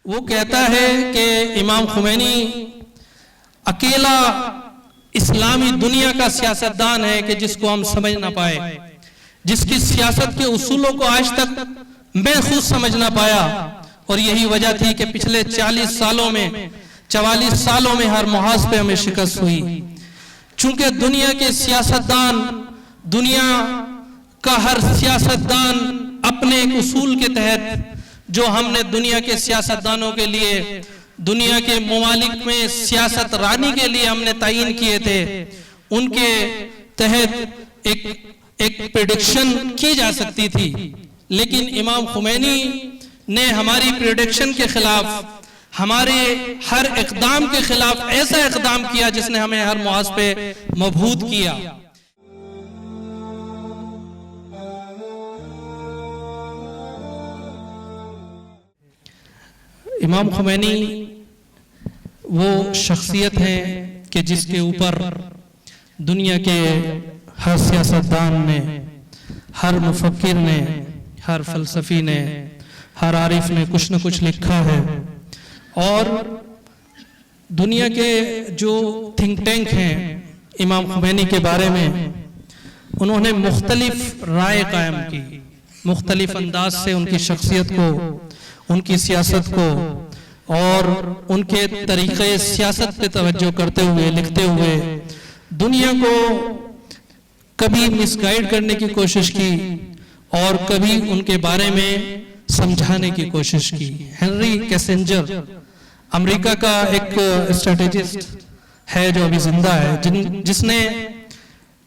وہ کہتا ہے کہ امام خمینی اکیلا اسلامی دنیا کا سیاستدان ہے کہ جس کو ہم سمجھ نہ پائے، جس کی سیاست کے اصولوں کو آج تک میں خود سمجھ نہ پایا، اور یہی وجہ تھی کہ پچھلے 44 سالوں میں ہر محاذ پہ ہمیں شکست ہوئی۔ چونکہ دنیا کے سیاستدان، دنیا کا ہر سیاستدان اپنے ایک اصول کے تحت جو ہم نے دنیا کے سیاستدانوں کے لیے، دنیا کے ممالک میں سیاست رانی کے لیے ہم نے تعین کیے تھے، ان کے تحت ایک پریڈکشن کی جا سکتی تھی، لیکن امام خمینی نے ہماری پریڈکشن کے خلاف، ہمارے ہر اقدام کے خلاف ایسا اقدام کیا جس نے ہمیں ہر محاذ پہ مبہوت کیا۔ امام خمینی وہ شخصیت ہے کہ جس کے اوپر دنیا کے ہر سیاستدان نے، ہر مفکر نے، ہر فلسفی نے، ہر عارف نے کچھ نہ کچھ لکھا ہے، اور دنیا کے جو تھنک ٹینک ہیں امام خمینی کے بارے میں، انہوں نے مختلف رائے قائم کی، مختلف انداز سے ان کی شخصیت کو، ان کی سیاست کو اور ان کے طریقے سیاست پہ توجہ کرتے ہوئے، لکھتے ہوئے دنیا کو کبھی مس گائیڈ کرنے کی کوشش کی اور کبھی ان کے بارے میں سمجھانے کی کوشش کی۔ ہنری کیسنجر امریکہ کا ایک اسٹریٹجسٹ ہے جو ابھی زندہ ہے، جس نے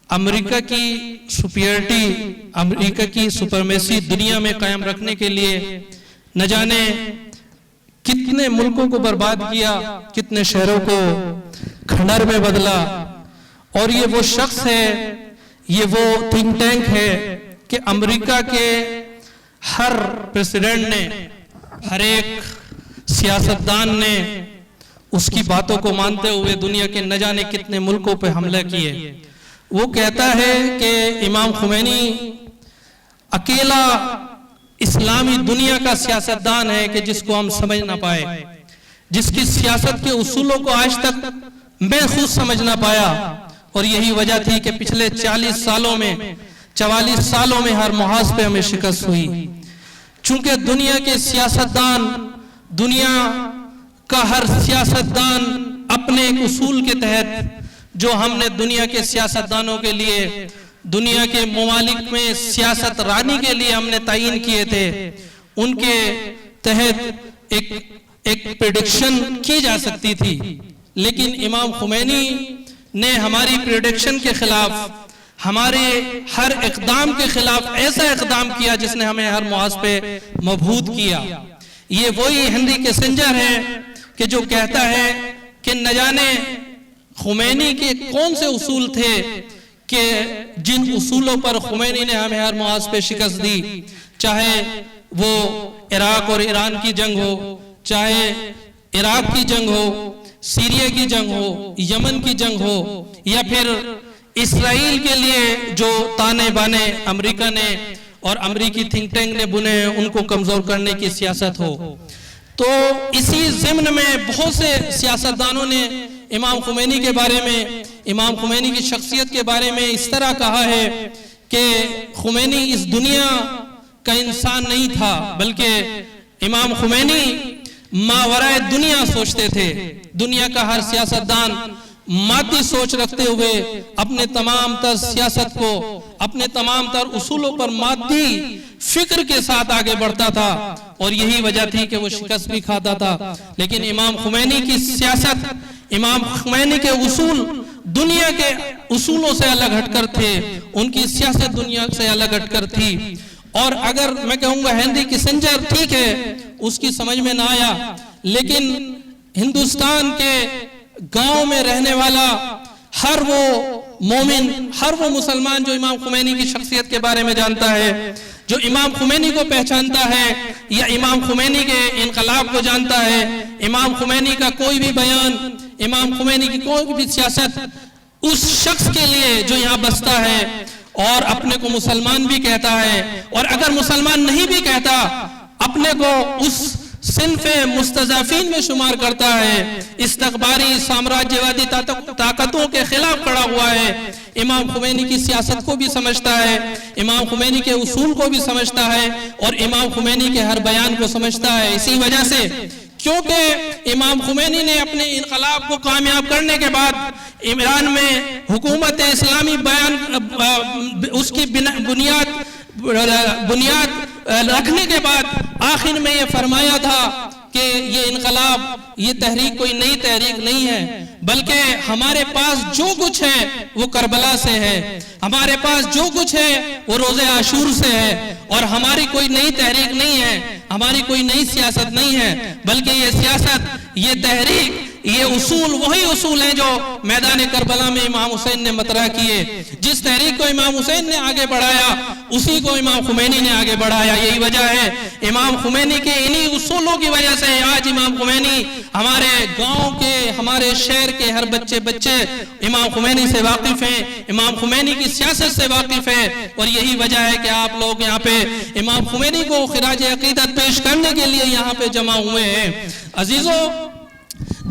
امریکہ کی سپیریٹی، امریکہ کی سپرمیسی دنیا میں قائم رکھنے کے لیے نہ جانے کتنے ملکوں کو برباد کیا، کتنے شہروں کو کھنڈر میں بدلا، اور یہ وہ شخص ہے، یہ وہ تھنک ٹینک ہے کہ امریکہ کے ہر پریزیڈنٹ نے، ہر ایک سیاستدان نے اس کی باتوں کو مانتے ہوئے دنیا کے نہ جانے کتنے ملکوں پہ حملہ کیے۔ وہ کہتا ہے کہ امام خمینی اکیلا اسلامی دنیا کا سیاستدان ہے کہ جس کو ہم سمجھ نہ پائے، جس کی سیاست کے اصولوں کو آج تک میں خود سمجھ نہ پایا، اور یہی وجہ تھی کہ پچھلے 44 سالوں میں ہر محاذ پہ ہمیں شکست ہوئی۔ چونکہ دنیا کے سیاستدان، دنیا کا ہر سیاستدان اپنے ایک اصول کے تحت جو ہم نے دنیا کے سیاستدانوں کے لیے، دنیا کے ممالک میں سیاست رانی کے لیے ہم نے تعین کیے تھے، ان کے تحت ایک پریڈکشن کی جا سکتی تھی، لیکن امام خمینی نے ہماری پریڈکشن کے خلاف، ہمارے ہر اقدام کے خلاف ایسا اقدام کیا جس نے ہمیں ہر محاذ پہ مبہوت کیا۔ یہ وہی ہنری کیسنجر ہے کہ جو کہتا ہے کہ نہ جانے خمینی کے کون سے اصول تھے کہ جن اصولوں پر خمینی نے ہمیں ہر محاذ پہ شکست دی، چاہے وہ عراق اور ایران کی جنگ ہو، چاہے عراق کی جنگ ہو، سیریا کی جنگ ہو، یمن کی جنگ ہو، یا پھر اسرائیل کے لیے جو تانے بانے امریکہ نے اور امریکی تھنک ٹینک نے بنے ہیں ان کو کمزور کرنے کی سیاست ہو۔ تو اسی ضمن میں بہت سے سیاستدانوں نے امام خمینی کے بارے میں، امام خمینی کی شخصیت کے بارے میں اس طرح کہا ہے کہ خمینی اس دنیا کا انسان نہیں تھا، بلکہ امام خمینی ماورائے دنیا سوچتے تھے۔ دنیا کا ہر سیاستدان مادی سوچ رکھتے ہوئے اپنے تمام تر سیاست کو، اپنے تمام تر اصولوں پر مادی فکر کے ساتھ آگے بڑھتا تھا، اور یہی وجہ تھی کہ وہ شکست بھی کھاتا تھا۔ لیکن امام خمینی کی سیاست، امام خمینی کے اصول دنیا کے اصولوں سے الگ ہٹ کر تھے، ان کی سیاست دنیا سے الگ ہٹ کر تھی۔ اور اگر میں کہوں گا ہنری کیسنجر ٹھیک ہے، اس کی سمجھ میں نہ آیا، لیکن ہندوستان کے گاؤں میں رہنے والا ہر وہ مومن، ہر وہ مسلمان جو امام خمینی کی شخصیت کے بارے میں جانتا ہے، جو امام خمینی کو پہچانتا ہے یا امام خمینی کے انقلاب کو جانتا ہے، امام خمینی کا کوئی بھی بیان، امام خمینی کی کوئی بھی سیاست اس شخص کے لیے جو یہاں بستا ہے اور اپنے کو مسلمان بھی کہتا ہے، اور اگر مسلمان نہیں بھی کہتا، اپنے کو اس صنف مستضعفین میں شمار کرتا ہے، استکباری سامراجیوادی طاقتوں کے خلاف کھڑا ہوا ہے۔ امام خمینی کی سیاست کو بھی سمجھتا ہے، امام خمینی کے اصول کو بھی سمجھتا ہے، اور امام خمینی کے ہر بیان کو سمجھتا ہے۔ اسی وجہ سے کیونکہ امام خمینی نے اپنے انقلاب کو کامیاب کرنے کے بعد ایران میں حکومت اسلامی اس کی بنیاد رکھنے کے بعد آخر میں یہ فرمایا تھا کہ یہ انقلاب، یہ تحریک کوئی نئی تحریک نہیں ہے، بلکہ ہمارے پاس جو کچھ ہے وہ کربلا سے ہے، ہمارے پاس جو کچھ ہے وہ روز عاشور سے ہے، اور ہماری کوئی نئی تحریک نہیں ہے، ہماری کوئی نئی سیاست نہیں ہے، بلکہ یہ سیاست، یہ تحریک، یہ اصول وہی اصول ہیں جو میدان کربلا میں امام حسین نے مطرح کیے۔ جس تحریک کو امام حسین نے آگے بڑھایا اسی کو امام خمینی نے آگے بڑھایا۔ یہی وجہ ہے امام خمینی کے انہی اصولوں کی وجہ سے آج امام خمینی ہمارے گاؤں کے، ہمارے شہر کے ہر بچے امام خمینی سے واقف ہیں، امام خمینی کی سیاست سے واقف ہیں، اور یہی وجہ ہے کہ آپ لوگ یہاں پہ امام خمینی کو خراج عقیدت پیش کرنے کے لیے یہاں پہ جمع ہوئے ہیں۔ عزیزو،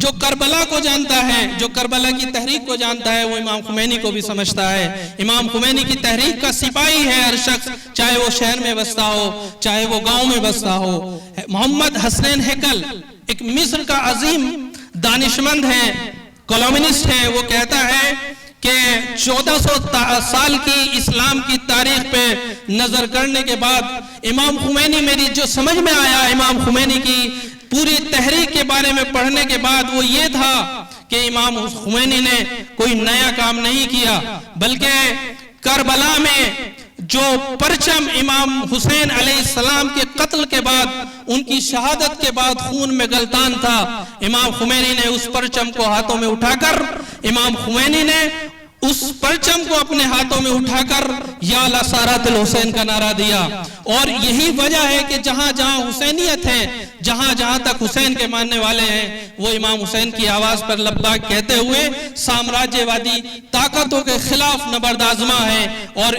جو کربلا کو جانتا ہے، جو کربلا کی تحریک کو جانتا ہے، وہ امام خمینی کو بھی سمجھتا ہے۔ امام خمینی کی تحریک کا سپاہی ہے ہر شخص، چاہے وہ شہر میں بستا ہو، چاہے وہ گاؤں میں بستا ہو۔ محمد حسنین ہیکل ایک مصر کا عظیم دانشمند ہے، کالومنسٹ ہے، وہ کہتا ہے کہ 1400 سال کی اسلام کی تاریخ پہ نظر کرنے کے بعد امام خمینی، میری جو سمجھ میں آیا امام خمینی کی پوری تحریک کے بارے میں پڑھنے کے بعد، وہ یہ تھا کہ امام خمینی نے کوئی نیا کام نہیں کیا، بلکہ کربلا میں جو پرچم امام حسین علیہ السلام کے قتل کے بعد، ان کی شہادت کے بعد خون میں گلتان تھا، امام خمینی نے اس پرچم کو ہاتھوں میں اٹھا کر، امام خمینی نے اس پرچم کو اپنے ہاتھوں میں اٹھا کر یا لسارات الحسین کا نعرہ دیا۔ اور یہی وجہ ہے کہ جہاں جہاں حسینیت ہے، جہاں جہاں تک حسین کے ماننے والے ہیں، وہ امام حسین کی آواز پر لبیک کہتے ہوئے سامراجیہ وادی طاقتوں کے خلاف نبرد آزما ہے، اور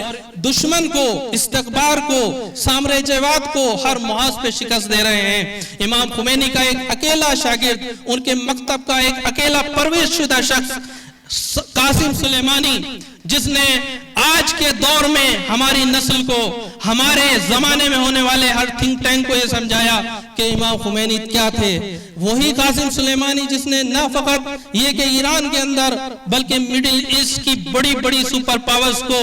دشمن کو، استکبار کو، سامراجیہ واد کو ہر محاذ پہ شکست دے رہے ہیں۔ امام خمینی کا ایک اکیلا شاگرد، ان کے مکتب کا ایک اکیلا پرورش شدہ شخص قاسم سلیمانی، جس نے آج کے دور میں ہماری نسل کو، ہمارے زمانے میں ہونے والے ہر تھنک ٹینک کو یہ سمجھایا کہ امام خمینی کیا تھے۔ وہی قاسم سلیمانی جس نے نہ فقط یہ کہ ایران کے اندر بلکہ مڈل ایسٹ کی بڑی بڑی سپر پاورز کو،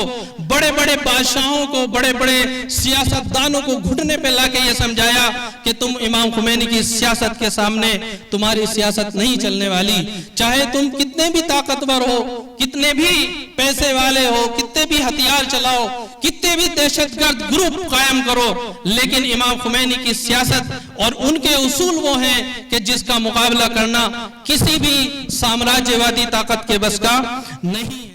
بڑے بڑے بادشاہوں کو، بڑے بڑے سیاستدانوں کو گھٹنے پہ لا کے یہ سمجھایا کہ تم امام خمینی کی سیاست کے سامنے تمہاری سیاست نہیں چلنے والی، چاہے تم کتنے بھی طاقتور ہو، کتنے بھی پیسے والے ہو، کتنے بھی ہتھیار چلاؤ، کتنے بھی دہشت گرد گروپ قائم کرو، لیکن امام خمینی کی سیاست اور ان کے اصول وہ ہیں کہ جس کا مقابلہ کرنا کسی بھی سامراجیہ وادی طاقت کے بس کا نہیں ہے۔